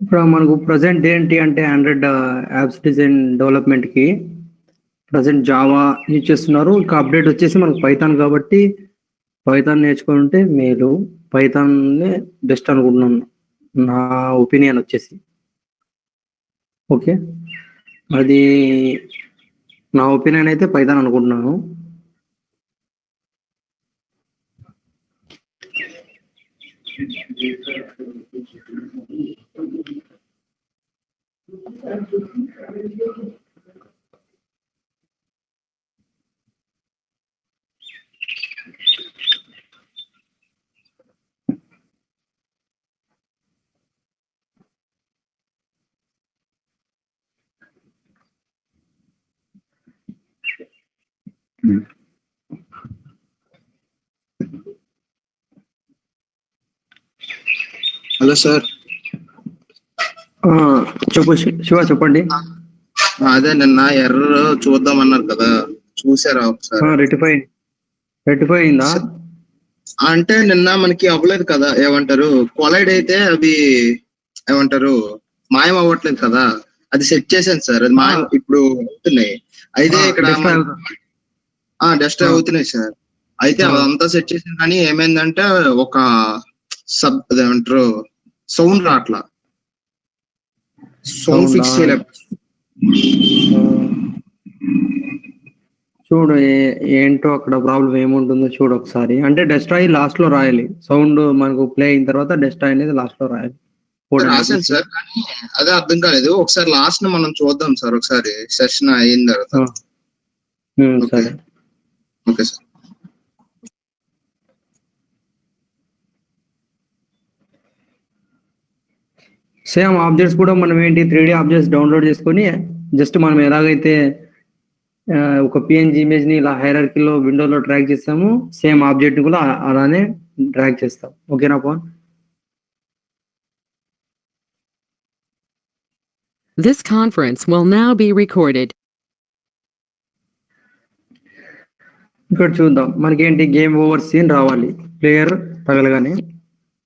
ఇప్పుడు మనకు ప్రజెంట్ ఏంటి అంటే ఆండ్రాయిడ్ యాప్స్ డిజైన్ డెవలప్మెంట్కి ప్రజెంట్ జావా యూజ్ చేస్తున్నారు. ఇంకా అప్డేట్ వచ్చేసి మనకు పైథాన్ కాబట్టి పైథాన్ నేర్చుకుంటే మేలు. పైథాన్నే బెస్ట్ అనుకుంటున్నాను, నా ఒపీనియన్ వచ్చేసి. ఓకే, అది నా ఒపీనియన్ అయితే పైథాన్ అనుకుంటున్నాను. Hello sir. చెప్పు శివ, చెప్పండి. అదే నిన్న ఎర్రర్ చూద్దామన్నారు కదా, చూసారా ఒకసారి? రెక్టిఫై అయిందా? అంటే నిన్న మనకి అవ్వలేదు కదా, ఏమంటారు, కొలైడ్ అయితే అవి ఏమంటారు మాయం అవ్వట్లేదు కదా, అది సెట్ చేశాను సార్. అది మాయం ఇప్పుడు అవుతున్నాయి. అయితే ఇక్కడ డస్ట్ అవుతున్నాయి సార్. అయితే అదంతా సెట్ చేసాను కానీ ఏమైందంటే ఒక ఏమంటారు సౌండ్ రాట్లా, సౌండ్ ఫిక్స్ చేయలేదు. చూడు ఏంటో అక్కడ ప్రాబ్లం ఏముంటుందో చూడు ఒకసారి. అంటే డెస్ట్రాయ్ లాస్ట్ లో రాయాలి, సౌండ్ మనకు ప్లే అయిన తర్వాత డెస్ట్రాయ్ అనేది లాస్ట్ లో రాయాలి. రాశాను సార్, కానీ అదే అర్థం కాలేదు. ఒకసారి లాస్ట్ ని మనం చూద్దాం సార్, ఒకసారి సెషన్ అయిన తర్వాత. సరే, ఓకే సార్. సేమ్ ఆబ్జెక్ట్స్ కూడా మనం ఏంటి 3D ఆబ్జెక్ట్స్ డౌన్లోడ్ చేసుకొని జస్ట్ మనం ఎలాగైతే ఒక పిఎన్జి ఇమేజ్ ని ఇలా హైరార్కీలో విండోలో ట్రాక్ చేస్తాము, సేమ్ ఆబ్జెక్ట్ కూడా అలానే ట్రాక్ చేస్తాం. ఓకేనా Pawan? This conference will now be recorded. ఇక్కడ చూద్దాం, మనకేంటి గేమ్ ఓవర్ సీన్ రావాలి ప్లేయర్ తగలగానే.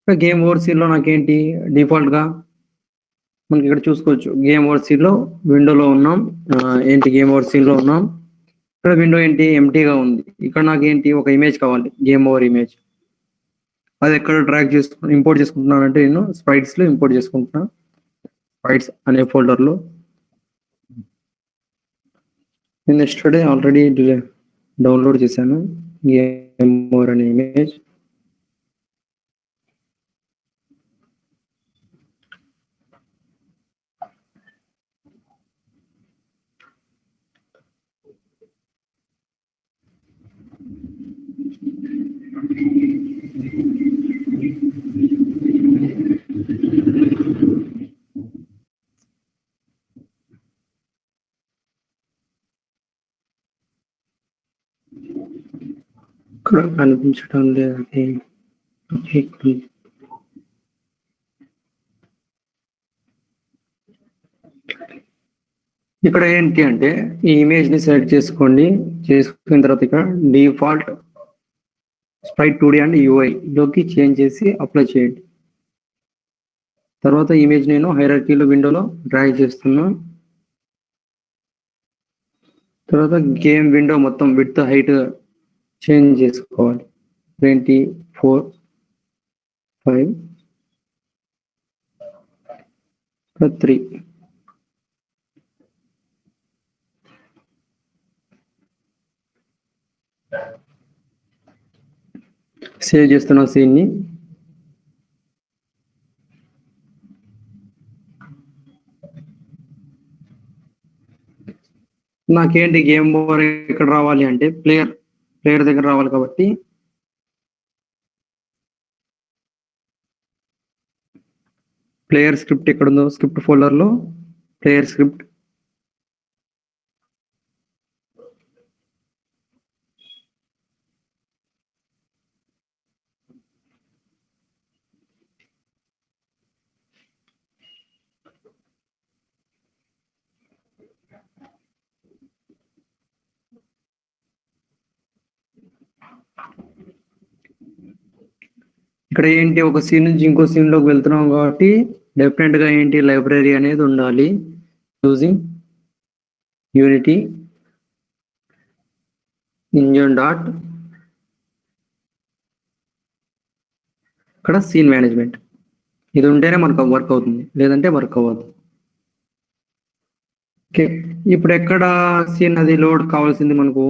గేమ్ ఓవర్ సీన్ లో నాకేంటి డిఫాల్ట్ గా మనకి ఇక్కడ చూసుకోవచ్చు, గేమ్ ఓవర్ సీన్ లో విండోలో ఉన్నాం. ఏంటి గేమ్ ఓవర్ సీన్ లో ఉన్నాం. ఇక్కడ విండో ఏంటి ఎంటీగా ఉంది. ఇక్కడ నాకేంటి ఒక ఇమేజ్ కావాలి, గేమ్ ఓవర్ ఇమేజ్. అది ఎక్కడ ట్రాక్ ఇంపోర్ట్ చేసుకుంటున్నాను అంటే నేను స్ప్రైట్స్ లో ఇంపోర్ట్ చేసుకుంటున్నా, స్ప్రైట్స్ అనే ఫోల్డర్ లో. నేను ఎస్టర్డే ఆల్రెడీ డౌన్లోడ్ చేశాను గేమ్ ఓవర్ అనే ఇమేజ్. ఇక్కడ కనిపించడం లేదండి. ఇక్కడ ఏంటి అంటే ఈ ఇమేజ్ ని సెలెక్ట్ చేసుకోండి. చేసుకున్న తర్వాత ఇక్కడ default Sprite 2D and UI లోకి చేంజ్ చేసి అప్లై చేయండి. తర్వాత ఇమేజ్ నేను హైరార్కీలో విండోలో డ్రాగ్ చేస్తున్నా. తర్వాత గేమ్ విండో మొత్తం విడ్త్ హైట్ చేంజ్ చేసుకోవాలి. 24, 5, 3. సేవ్ చేస్తున్న సీన్ ని. నాకేంటి గేమ్ ఓవర్ ఎక్కడ రావాలి అంటే ప్లేయర్ దగ్గర రావాలి కాబట్టి ప్లేయర్ స్క్రిప్ట్ ఎక్కడుందో స్క్రిప్ట్ ఫోల్డర్ లో ప్లేయర్ స్క్రిప్ట్. ఇక్కడ ఏంటి ఒక సీన్ నుంచి ఇంకో సీన్ లోకి వెళ్తున్నాం కాబట్టి డెఫినెట్ గా ఏంటి లైబ్రరీ అనేది ఉండాలి. యూజింగ్ యూనిటీ ఇంజన్ డాట్ ఇక్కడ సీన్ మేనేజ్మెంట్ ఇది ఉంటేనే మనకు వర్క్ అవుతుంది, లేదంటే వర్క్ అవ్వదు. ఓకే, ఇప్పుడు ఎక్కడ సీన్ అది లోడ్ కావాల్సింది మనకు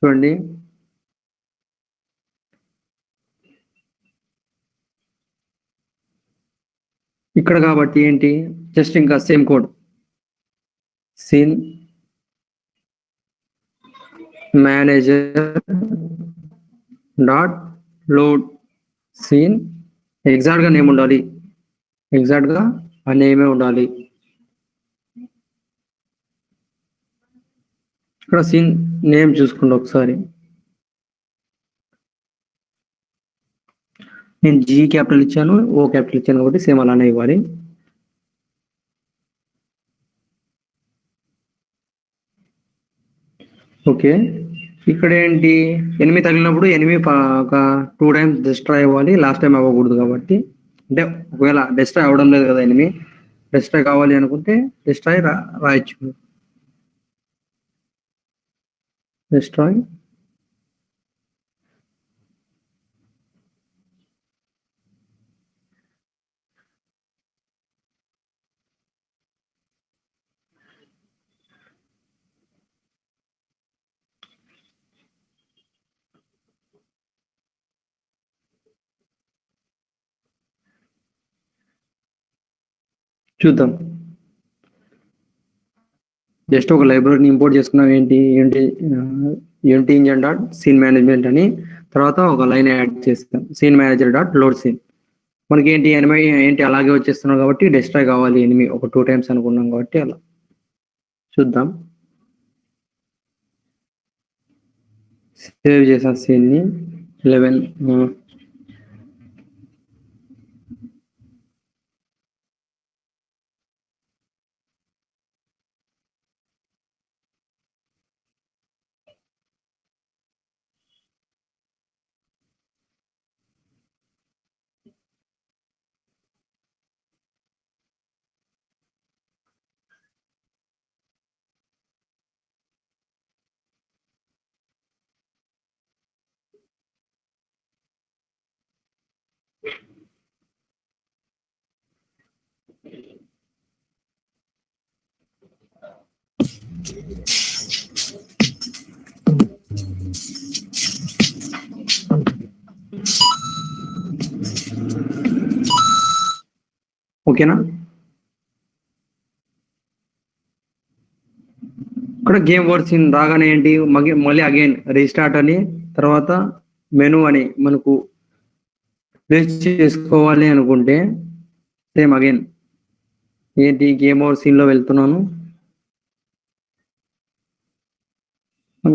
చూడండి. ఇక్కడ కాబట్టి ఏంటి, జస్ట్ ఇంకా same code scene manager dot load scene exact గా నేమ్ ఉండాలి, ఎగ్జాక్ట్ గా ఆ నేమే ఉండాలి. ఇక్కడ సీన్ నేమ్ చూసుకోండి ఒకసారి. నేను జీ క్యాపిటల్ ఇచ్చాను, ఓ క్యాపిటల్ ఇచ్చాను కాబట్టి సేమ్ అలానే ఇవ్వాలి. ఓకే, ఇక్కడ ఏంటి ఎనిమిది తగిలినప్పుడు ఎనిమిది ఒక 2 times డిస్ట్రాయ్ అవ్వాలి, లాస్ట్ టైం అవ్వకూడదు కాబట్టి. అంటే ఒకవేళ డిస్ట్రాయ్ అవ్వడం లేదు కదా, ఎనిమిది డిస్ట్రాయ్ కావాలి అనుకుంటే డిస్ట్రాయ్ రాయొచ్చు. డిస్ట్రాయ్ చూద్దాం. జస్ట్ ఒక లైబ్రరీని ఇంపోర్ట్ చేసుకున్నాం, ఏంటి unity engine dot scene management అని, తర్వాత ఒక లైన్ యాడ్ చేస్తాం scene manager dot load scene. మనకి ఏంటి ఎనిమి ఏంటి అలాగే వచ్చేస్తున్నాం కాబట్టి డిస్ట్రాయ్ కావాలి ఎనిమి ఒక 2 times అనుకున్నాం కాబట్టి అలా చూద్దాం. సేవ్ చేసాం సీన్ని 11. ఓకేనా, ఇక్కడ గేమ్ వర్డ్స్ రాగానే ఏంటి మళ్ళీ అగైన్ రీస్టార్ట్ అని, తర్వాత మెనూ అని మనకు ప్లేస్ చేసుకోవాలి అనుకుంటే సేమ్ అగైన్ ఏంటి గేమ్ ఓవర్ సీన్ లో వెళ్తున్నాను.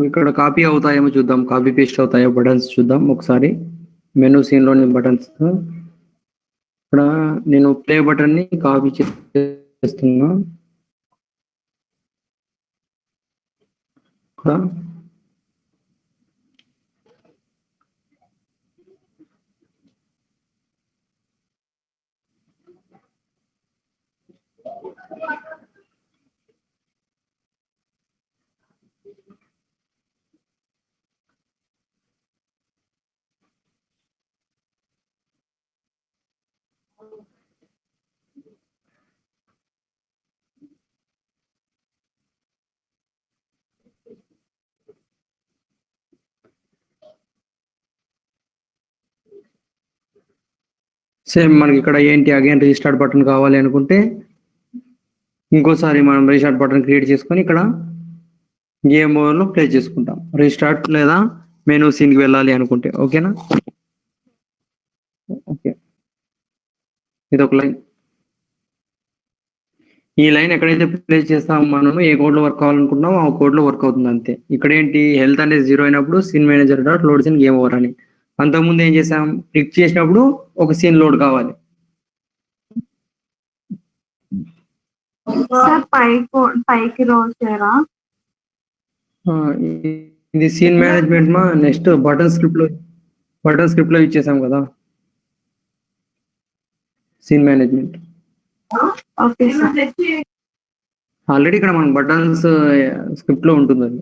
ఇక్కడ కాపీ అవుతాయేమో చూద్దాం, కాపీ పేస్ట్ అవుతాయో బటన్స్ చూద్దాం ఒకసారి. మెనూ సీన్ లోని బటన్స్ ఇక్కడ నేను ప్లే బటన్ ని కాపీ చేస్తున్నా. ఇక్కడ సేమ్ మనకి ఇక్కడ ఏంటి అగైన్ రీస్టార్ట్ బటన్ కావాలి అనుకుంటే ఇంకోసారి మనం రీస్టార్ట్ బటన్ క్రియేట్ చేసుకొని ఇక్కడ గేమ్ ఓవర్లో ప్లే చేసుకుంటాం. రీస్టార్ట్ లేదా మెనూ సీన్కి వెళ్ళాలి అనుకుంటే. ఓకేనా, ఓకే, ఇది ఒక లైన్. ఈ లైన్ ఎక్కడైతే ప్లే చేస్తామో మనము ఏ కోడ్ లో వర్క్ కావాలనుకుంటున్నామో ఆ కోడ్ లో వర్క్ అవుతుంది అంతే. ఇక్కడ ఏంటి హెల్త్ అనేది 0 అయినప్పుడు scene manager dot load scene game over అని. అంతకుముందు ఏం చేసాం, క్లిక్ చేసినప్పుడు ఒక సీన్ లోడ్ కావాలి. పైకి రోల్ చేయరా? ఇది సీన్ మేనేజ్మెంట్ మా నెక్స్ట్ బటన్ స్క్రిప్ట్ లో ఇచ్చేసాం కదా scene management. Okay sir. Already ఇక్కడ మన బటన్స్ స్క్రిప్ట్ లో ఉంటుంది అది.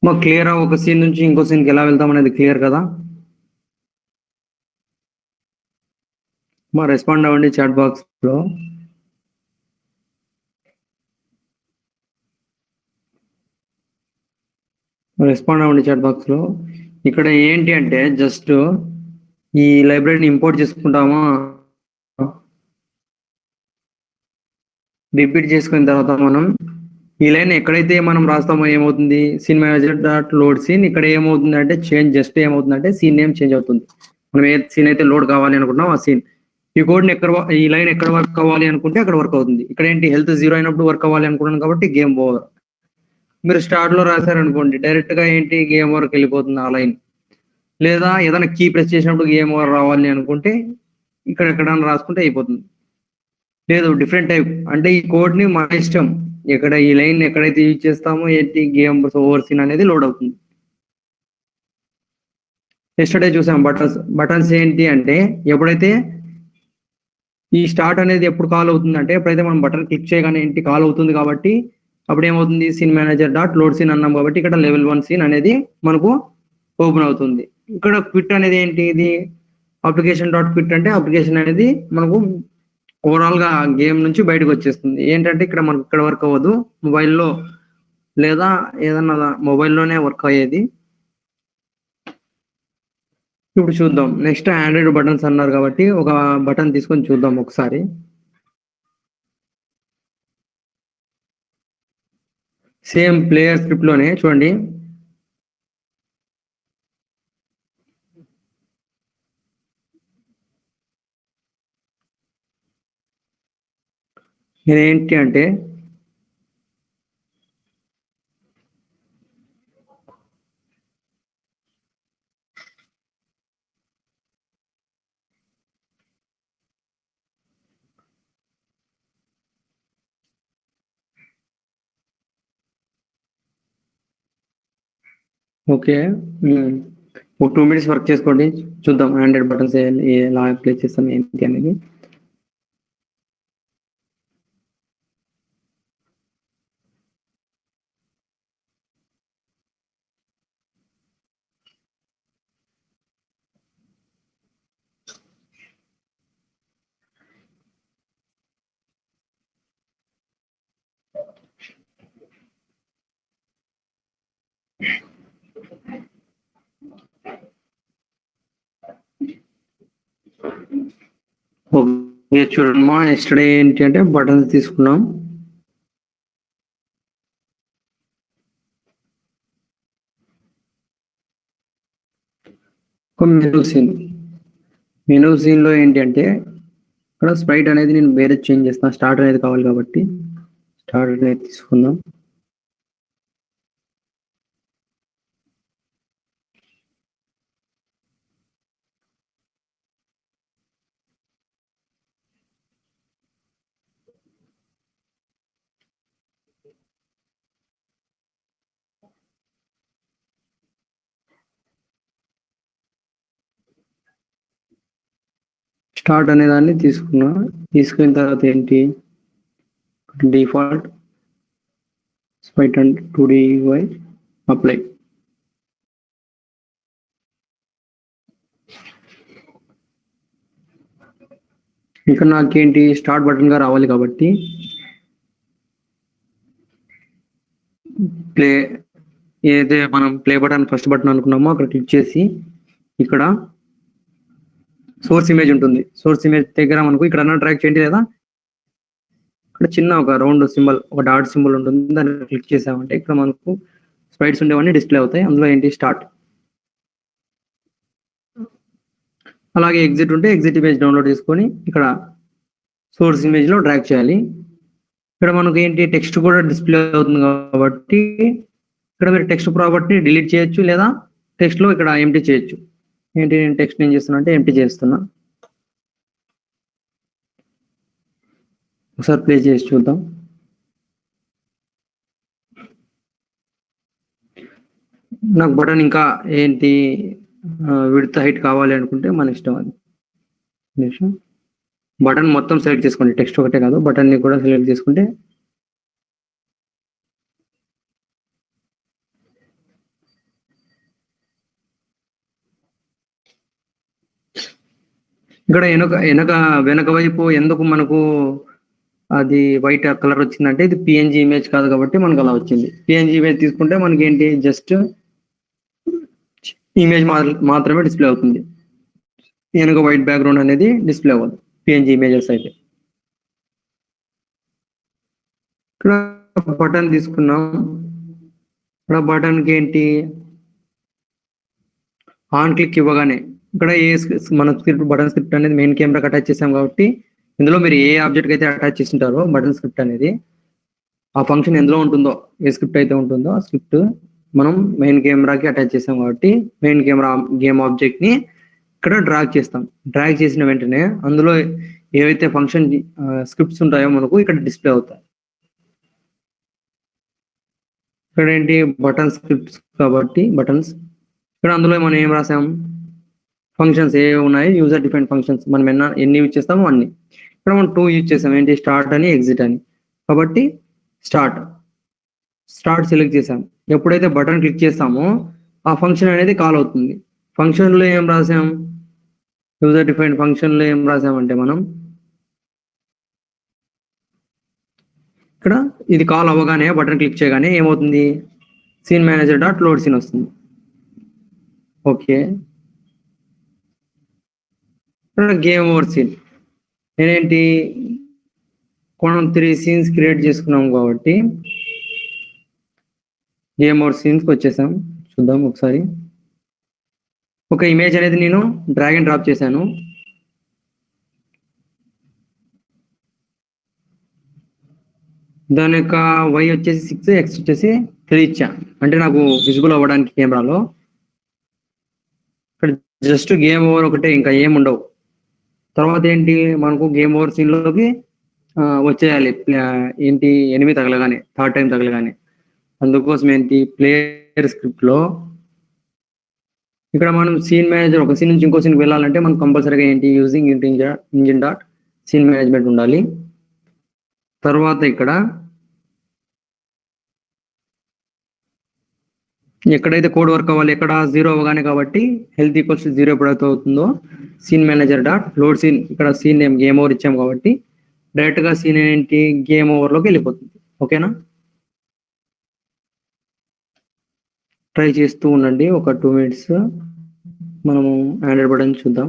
మాకు క్లియర్ ఒక సీన్ నుంచి ఇంకో సీన్కి ఎలా వెళ్తాం అనేది క్లియర్ కదా. మా రెస్పాండ్ అవ్వండి చాట్ బాక్స్ లో. రెస్పాండ్ అవ్వండి చాట్ బాక్స్ లో. ఇక్కడ ఏంటి అంటే జస్ట్ ఈ లైబ్రరీని ఇంపోర్ట్ చేసుకుంటామా, రిపీట్ చేసుకున్న తర్వాత మనం ఈ లైన్ ఎక్కడైతే మనం రాస్తామో ఏమవుతుంది, scene manager dot load scene. ఇక్కడ ఏమవుతుంది అంటే చేంజ్ జస్ట్ ఏమవుతుందంటే సీన్ నేమ్ చేంజ్ అవుతుంది. మనం ఏ సీన్ అయితే లోడ్ కావాలి అనుకుంటున్నాం ఆ సీన్. ఈ కోడ్ని ఈ లైన్ ఎక్కడ వర్క్ అవ్వాలి అనుకుంటే అక్కడ వర్క్ అవుతుంది. ఇక్కడ ఏంటి హెల్త్ 0 అయినప్పుడు వర్క్ అవ్వాలి అనుకుంటున్నాను కాబట్టి గేమ్ ఓవర్. మీరు స్టార్ట్ లో రాశారనుకోండి డైరెక్ట్ గా ఏంటి గేమ్ ఓవర్కి వెళ్ళిపోతుంది ఆ లైన్. లేదా ఏదైనా కీ ప్రెస్ చేసినప్పుడు గేమ్ ఓవర్ రావాలి అనుకుంటే ఇక్కడ ఎక్కడైనా రాసుకుంటే అయిపోతుంది. లేదు డిఫరెంట్ టైప్ అంటే ఈ కోడ్ ని మన ఇష్టం, ఇక్కడ ఈ లైన్ ఎక్కడైతే యూజ్ చేస్తామో ఏంటి గేమ్ ఓవర్ సీన్ అనేది లోడ్ అవుతుంది. ఎస్టర్డే చూసాం బటన్స్ ఏంటి అంటే ఎప్పుడైతే ఈ స్టార్ట్ అనేది ఎప్పుడు కాల్ అవుతుంది అంటే ఎప్పుడైతే మనం బటన్ క్లిక్ చేయగానే ఏంటి కాల్ అవుతుంది కాబట్టి అప్పుడు ఏమవుతుంది scene manager dot load scene అన్నాం కాబట్టి ఇక్కడ లెవెల్ 1 సీన్ అనేది మనకు ఓపెన్ అవుతుంది. ఇక్కడ క్విట్ అనేది ఏంటి, ఇది అప్లికేషన్ డాట్ క్విట్ అంటే అప్లికేషన్ అనేది మనకు ఓవరాల్ గా గేమ్ నుంచి బయటకు వచ్చేస్తుంది. ఏంటంటే ఇక్కడ మనకు ఇక్కడ వర్క్ అవ్వదు, మొబైల్లో లేదా ఏదన్నా మొబైల్లోనే వర్క్ అయ్యేది. ఇప్పుడు చూద్దాం నెక్స్ట్ ఆండ్రాయిడ్ బటన్స్ అన్నారు కాబట్టి ఒక బటన్ తీసుకొని చూద్దాం ఒకసారి. సేమ్ ప్లేయర్ స్క్రిప్ట్ లోనే చూడండి. ఏంటి అంటే ఓకే ఒక 2 minutes వర్క్ చేసుకోండి, చూద్దాం ఆండ్రాయిడ్ బటన్స్ ఎలా అప్లై చేస్తాం ఏంటి అనేది. ఓకే చూడమ్మా, ఎస్టర్డే ఏంటి అంటే బటన్స్ తీసుకున్నాం. మెనూ సీన్ లో ఏంటి అంటే ఇక్కడ స్ప్రైట్ అనేది నేను వేరే చేంజ్ చేస్తాను, స్టార్ట్ అనేది కావాలి కాబట్టి స్టార్ట్ అనేది తీసుకుందాం. స్టార్ట్ అనే దాన్ని తీసుకున్నా, తీసుకున్న తర్వాత ఏంటి default Sprite and 2dy apply. ఇక్కడ నాకేంటి స్టార్ట్ బటన్ గా రావాలి కాబట్టి ప్లే ఏదైతే మనం ప్లే బటన్ ఫస్ట్ బటన్ అనుకున్నామో అక్కడ క్లిక్ చేసి ఇక్కడ సోర్స్ ఇమేజ్ ఉంటుంది, సోర్స్ ఇమేజ్ దగ్గర మనకు ఇక్కడ ట్రాక్ చేయండి, లేదా ఇక్కడ చిన్న ఒక రౌండ్ సింబల్ ఒక డాట్ సింబల్ ఉంటుంది, దాన్ని క్లిక్ చేసామంటే ఇక్కడ మనకు స్ప్రైట్స్ ఉండేవన్నీ డిస్ప్లే అవుతాయి. అందులో ఏంటి స్టార్ట్. అలాగే ఎగ్జిట్ ఉంటే ఎగ్జిట్ ఇమేజ్ డౌన్లోడ్ చేసుకొని ఇక్కడ సోర్స్ ఇమేజ్ లో డ్రాగ్ చేయాలి. ఇక్కడ మనకు ఏంటి టెక్స్ట్ కూడా డిస్ప్లే అవుతుంది కాబట్టి ఇక్కడ మీరు టెక్స్ట్ ప్రాపర్టీ డిలీట్ చేయొచ్చు, లేదా టెక్స్ట్ లో ఇక్కడ ఎంటీ చేయొచ్చు. ఏంటి నేను టెక్స్ట్ ఏం చేస్తున్నా అంటే ఎంటీ చేస్తున్నా. ఒకసారి ప్లే చేసి చూద్దాం. నాకు బటన్ ఇంకా ఏంటి విడ్త్ హైట్ కావాలి అనుకుంటే మన ఇష్టం అది. నిమిషం. బటన్ మొత్తం సెలెక్ట్ చేసుకోండి, టెక్స్ట్ ఒకటే కాదు బటన్ ని కూడా సెలెక్ట్ చేసుకుంటే ఇక్కడ వెనక వైపు ఎందుకు మనకు అది వైట్ కలర్ వచ్చిందంటే ఇది పిఎన్జి ఇమేజ్ కాదు కాబట్టి మనకు అలా వచ్చింది. పిఎన్జి ఇమేజ్ తీసుకుంటే మనకి ఏంటి జస్ట్ ఇమేజ్ మాత్రమే డిస్ప్లే అవుతుంది, వెనక వైట్ బ్యాక్గ్రౌండ్ అనేది డిస్ప్లే అవ్వదు పిఎన్జి ఇమేజెస్ అయితే. ఇక్కడ బటన్ తీసుకున్నాం, ఇక్కడ బటన్కి ఏంటి ఆన్ క్లిక్ ఇవ్వగానే ఇక్కడ మన స్క్రిప్ట్ బటన్ స్క్రిప్ట్ అనేది మెయిన్ కెమెరాకి అటాచ్ చేసాం కాబట్టి ఇందులో మీరు ఏ ఆబ్జెక్ట్ అయితే అటాచ్ చేసింటారో బటన్ స్క్రిప్ట్ అనేది ఆ ఫంక్షన్ ఎందులో ఉంటుందో, ఏ స్క్రిప్ట్ అయితే ఉంటుందో ఆ స్క్రిప్ట్ మనం మెయిన్ కెమెరాకి అటాచ్ చేసాం కాబట్టి మెయిన్ కెమెరా గేమ్ ఆబ్జెక్ట్ ని ఇక్కడ డ్రాగ్ చేస్తాం. డ్రాగ్ చేసిన వెంటనే అందులో ఏవైతే ఫంక్షన్ స్క్రిప్ట్స్ ఉంటాయో మనకు ఇక్కడ డిస్ప్లే అవుతాయి. ఇక్కడ ఏంటి బటన్ స్క్రిప్ట్స్ కాబట్టి బటన్స్, ఇక్కడ అందులో మనం ఏం రాసాం ఫంక్షన్స్ ఏ ఉన్నాయి యూజర్ డిఫైన్ ఫంక్షన్స్ మనం ఎన్ని యూజ్ చేస్తామో అన్ని. ఇక్కడ మనం 2 యూజ్ చేసాం, ఏంటి స్టార్ట్ అని ఎగ్జిట్ అని. కాబట్టి స్టార్ట్ సెలెక్ట్ చేసాం. ఎప్పుడైతే బటన్ క్లిక్ చేస్తామో ఆ ఫంక్షన్ అనేది కాల్ అవుతుంది. ఫంక్షన్లో ఏం రాసాం యూజర్ డిఫైన్ ఫంక్షన్లో ఏం రాసామంటే మనం ఇక్కడ ఇది కాల్ అవ్వగానే బటన్ క్లిక్ చేయగానే ఏమవుతుంది scene manager dot load scene వస్తుంది. ఓకే, గేమ్ ఓవర్ సీన్ నేనేంటి మనం 3 సీన్స్ క్రియేట్ చేసుకున్నాం కాబట్టి గేమ్ ఓవర్ సీన్స్కి వచ్చేసాం. చూద్దాం ఒకసారి. ఒక ఇమేజ్ అనేది నేను డ్రాగ్ అండ్ డ్రాప్ చేశాను. దాని యొక్క వై వచ్చేసి 6, ఎక్స్ వచ్చేసి 3 ఇచ్చా, అంటే నాకు విజిబుల్ అవ్వడానికి కెమెరాలో. ఇక్కడ జస్ట్ గేమ్ ఓవర్ ఒకటే, ఇంకా ఏం ఉండవు. తర్వాత ఏంటి మనకు గేమ్ ఓవర్ సీన్లోకి వచ్చేయాలి, ఏంటి ఎనిమి తగలగానే, థర్డ్ టైం తగలగానే. అందుకోసం ఏంటి ప్లేయర్ స్క్రిప్ట్లో ఇక్కడ మనం సీన్ మేనేజర్ ఒక సీన్ నుంచి ఇంకో సీన్కి వెళ్ళాలంటే మనం కంపల్సరీగా ఏంటి using engine dot scene management ఉండాలి. తర్వాత ఇక్కడ ఎక్కడైతే కోడ్ వర్క్ అవ్వాలి, ఎక్కడ 0 అవ్వగానే కాబట్టి హెల్త్ ఈక్వల్స్ 0 ఎప్పుడైతే అవుతుందో scene manager dot load scene, ఇక్కడ సీన్ నేమ్ గేమ్ ఓవర్ ఇచ్చాం కాబట్టి డైరెక్ట్ గా సీన్ ఏంటి గేమ్ ఓవర్ లోకి వెళ్ళిపోతుంది. ఓకేనా, ట్రై చేస్తూ ఉండండి. ఒక 2 minutes మనము ఆండ్రాయిడ్ బటన్ చూద్దాం.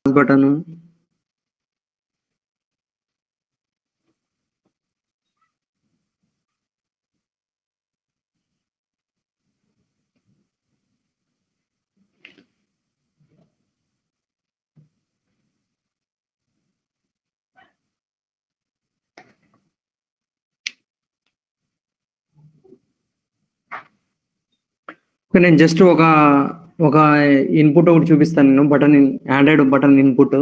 బటన్ నేను జస్ట్ ఒక ఇన్పుట్ ఒకటి చూపిస్తాను. నేను బటన్ ఆండ్రాయిడ్ బటన్ ఇన్పుట్,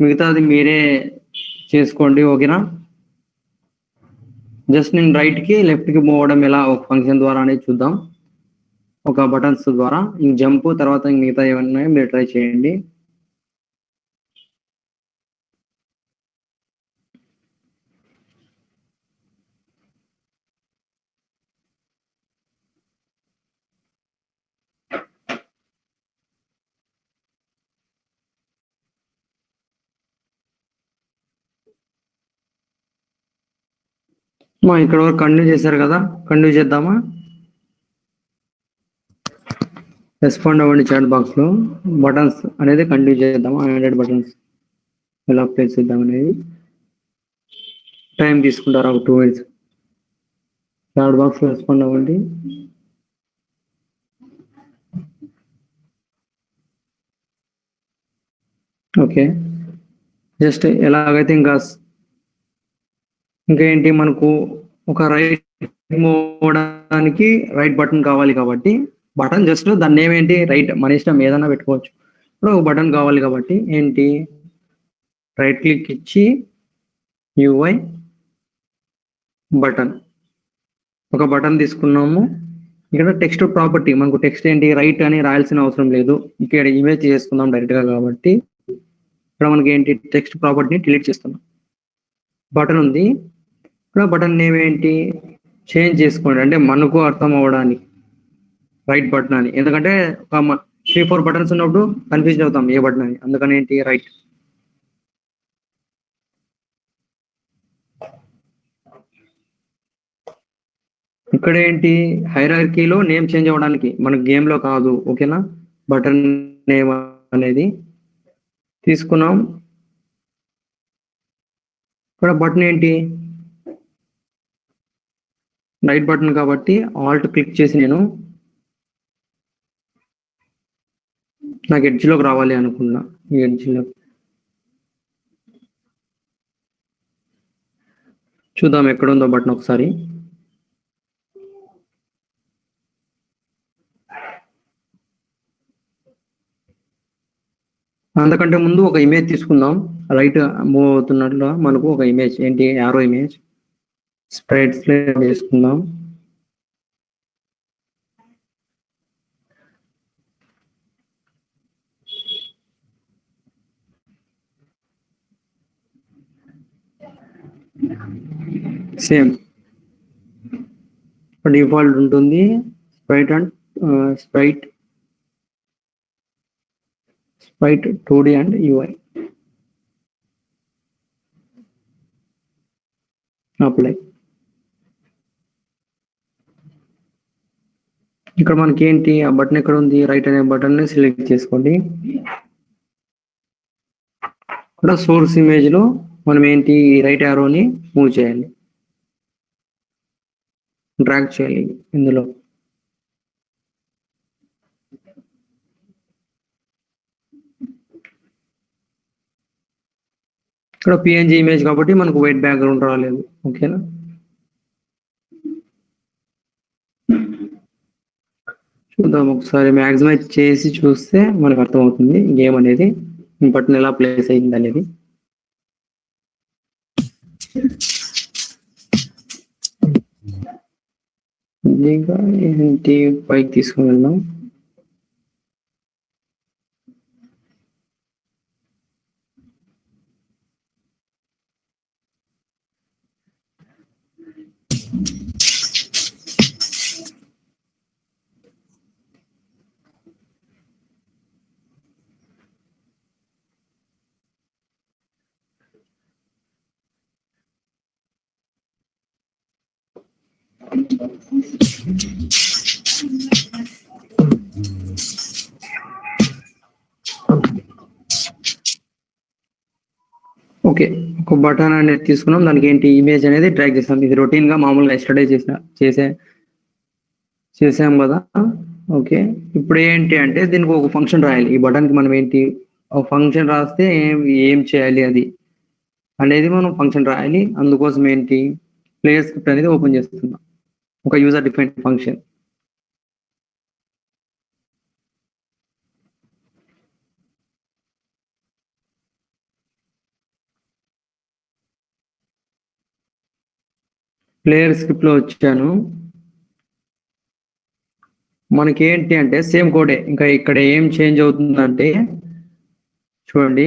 మిగతాది మీరే చేసుకోండి. ఓకేనా, జస్ట్ నేను రైట్ కి లెఫ్ట్ కి మూవ్ అవ్వడం ఎలా ఒక ఫంక్షన్ ద్వారా అనేది చూద్దాం. ఒక బటన్స్ ద్వారా ఇంక జంప్, తర్వాత మిగతా ఏమన్నా మీరు ట్రై చేయండి. ఇక్కడ వరకు కంటిన్యూ చేశారు కదా, కంటిన్యూ చేద్దామా? రెస్పాండ్ అవ్వండి చాట్ బాక్స్ లో. బటన్స్ అనేది కంటిన్యూ చేద్దామా? ఆండ్రాయిడ్ బటన్స్ ఎలా ప్లేస్ చేద్దాం అనేది టైం తీసుకుంటారా, ఒక 2 minutes. చాట్ బాక్స్ రెస్పాండ్ అవ్వండి. ఓకే, జస్ట్ ఎలాగైతే ఇంకా ఏంటి మనకు ఒక రైట్ మూవడానికి రైట్ బటన్ కావాలి కాబట్టి బటన్ జస్ట్ దాని నేమ్ ఏంటి రైట్, మన ఇష్టం ఏదైనా పెట్టుకోవచ్చు. ఇప్పుడు ఒక బటన్ కావాలి కాబట్టి ఏంటి రైట్ క్లిక్ ఇచ్చి యూఐ బటన్, ఒక బటన్ తీసుకున్నాము. ఇక్కడ టెక్స్ట్ ప్రాపర్టీ, మనకు టెక్స్ట్ ఏంటి రైట్ అని రాయాల్సిన అవసరం లేదు, ఇక్కడ ఇమేజ్ చేసుకుందాం డైరెక్ట్ గా కాబట్టి ఇక్కడ మనకి ఏంటి టెక్స్ట్ ప్రాపర్టీని డిలీట్ చేస్తున్నాం. బటన్ ఉంది, ఇక్కడ బటన్ నేమ్ ఏంటి చేంజ్ చేసుకోండి, అంటే మనకు అర్థం అవ్వడానికి రైట్ బటన్ అని. ఎందుకంటే ఒక 3-4 బటన్స్ ఉన్నప్పుడు కన్ఫ్యూజ్ అవుతాం ఏ బటన్ అని, అందుకని ఏంటి రైట్. ఇక్కడ ఏంటి హైరార్కీలో నేమ్ చేంజ్ అవ్వడానికి, మన గేమ్ లో కాదు, ఓకేనా. బటన్ నేమ్ అనేది తీసుకున్నాం. ఇక్కడ బటన్ ఏంటి రైట్ బటన్ కాబట్టి ఆల్ట్ క్లిక్ చేసి నేను నాకు ఎడ్జ్ లోకి రావాలి అనుకున్నా, ఈ ఎడ్జ్ లో చూద్దాం ఎక్కడ ఉందో బటన్ ఒకసారి. అంతకంటే ముందు ఒక ఇమేజ్ తీసుకుందాం, రైట్ మూవ్ అవుతున్నట్లు మనకు ఒక ఇమేజ్ ఏంటి యారో ఇమేజ్ స్ప్రైట్స్ వేసుకుందాం. సేమ్ డిఫాల్ట్ ఉంటుంది Sprite and Sprite 2D and UI. Apply. ఇక్కడ మనకి ఏంటి ఆ బటన్ ఎక్కడ ఉంది రైట్ అనే బటన్ ని సెలెక్ట్ చేసుకోండి. ఇక్కడ సోర్స్ ఇమేజ్ లో మనం ఏంటి రైట్ యారోని మూవ్ చేయాలి, డ్రాగ్ చేయాలి ఇందులో. ఇక్కడ PNG ఇమేజ్ కాబట్టి మనకు వైట్ బ్యాక్గ్రౌండ్ రాలేదు, ఓకేనా. చూద్దాం ఒకసారి మ్యాక్సిమైజ్ చేసి చూస్తే మనకు అర్థమవుతుంది గేమ్ అనేది బటన్ ఎలా ప్లేస్ అయింది అనేది. ఇంకా ఏంటి పైకి తీసుకుని వెళ్దాం. ఓకే, ఒక బటన్ అనేది తీసుకున్నాం, దానికి ఏంటి ఇమేజ్ అనేది డ్రాగ్ చేస్తాం. ఇది రొటీన్ గా మామూలుగా ఎస్టర్డే చేసాం కదా. ఓకే, ఇప్పుడు ఏంటి అంటే దీనికి ఒక ఫంక్షన్ రాయాలి. ఈ బటన్ కి మనం ఏంటి ఒక ఫంక్షన్ రాస్తే ఏం చేయాలి అది అనేది మనం ఫంక్షన్ రాయాలి. అందుకోసం ఏంటి ప్లేయర్ స్క్రిప్ట్ అనేది ఓపెన్ చేస్తున్నాం, ఒక user defined function. Player script లో వచ్చాను. మనకి ఏంటి అంటే సేమ్ కోడే, ఇంకా ఇక్కడ ఏం చేంజ్ అవుతుందంటే చూడండి,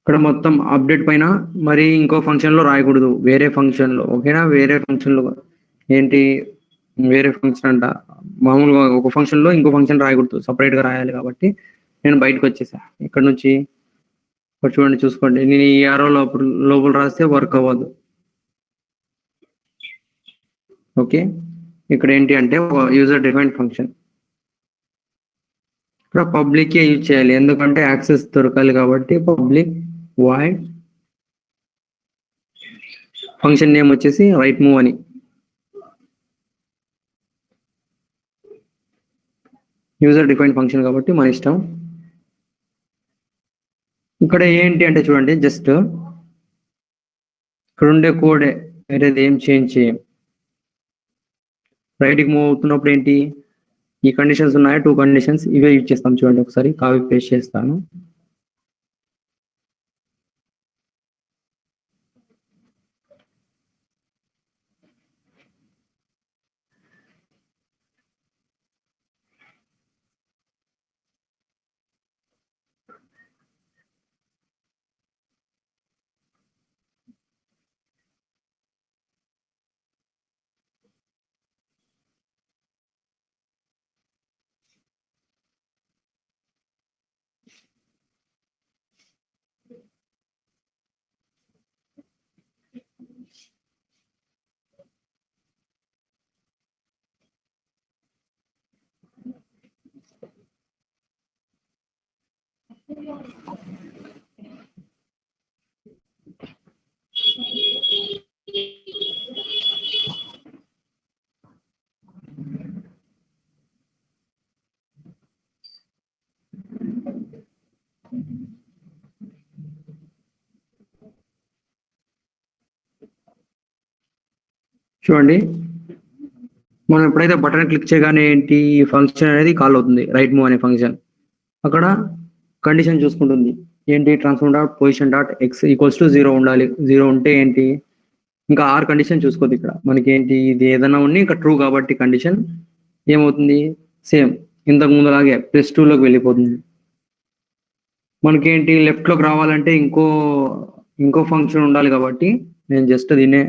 ఇక్కడ మొత్తం అప్డేట్ పైన మరి ఇంకో ఫంక్షన్ లో రాయకూడదు, వేరే ఫంక్షన్ లో, ఓకేనా. వేరే ఫంక్షన్ లో ఏంటి వేరే ఫంక్షన్ అంట, మామూలుగా ఒక ఫంక్షన్ లో ఇంకో ఫంక్షన్ రాయకూడదు, సపరేట్ గా రాయాలి. కాబట్టి నేను బయటకు వచ్చేసా ఇక్కడ నుంచి. ఇక్కడ చూడండి, చూసుకోండి, నేను ఈ యారో లోపల రాస్తే వర్క్ అవ్వదు. ఓకే, ఇక్కడ ఏంటి అంటే యూజర్ డిఫైన్డ్ ఫంక్షన్, ఇక్కడ పబ్లికే యూజ్ చేయాలి, ఎందుకంటే యాక్సెస్ దొరకాలి కాబట్టి. పబ్లిక్ వాయిడ్ ఫంక్షన్ నేమ్ వచ్చేసి రైట్ మూవ్ అని. యూజర్ డిఫైన్ ఫంక్షన్ కాబట్టి మన ఇష్టం. ఇక్కడ ఏంటి అంటే చూడండి, జస్ట్ ఇక్కడ ఉండే కోడే, వేరేది ఏం చేంజ్ చేయం. రైట్కి మూవ్ అవుతున్నప్పుడు ఏంటి, ఈ కండిషన్స్ ఉన్నాయి, 2 కండిషన్స్, ఇవే యూజ్ చేస్తాం. చూడండి ఒకసారి కాపీ పేస్ట్ చేస్తాను. చూడండి, మనం ఎప్పుడైతే బటన్ క్లిక్ చేయగానే ఏంటి, ఈ ఫంక్షన్ అనేది కాల్ అవుతుంది, రైట్ మూవ్ అనే ఫంక్షన్. అక్కడ కండిషన్ చూసుకుంటుంది ఏంటి, transform dot position dot X equals to 0 ఉండాలి. 0 ఉంటే ఏంటి, ఇంకా ఆర్ కండిషన్ చూసుకోవద్దు. ఇక్కడ మనకి ఏంటి, ఇది ఏదైనా ఉండి ఇంకా ట్రూ కాబట్టి కండిషన్ ఏమవుతుంది, సేమ్ ఇంతకు ముందులాగే +2లోకి వెళ్ళిపోతుంది. మనకేంటి లెఫ్ట్లోకి రావాలంటే ఇంకో ఫంక్షన్ ఉండాలి కాబట్టి నేను జస్ట్ దీన్నే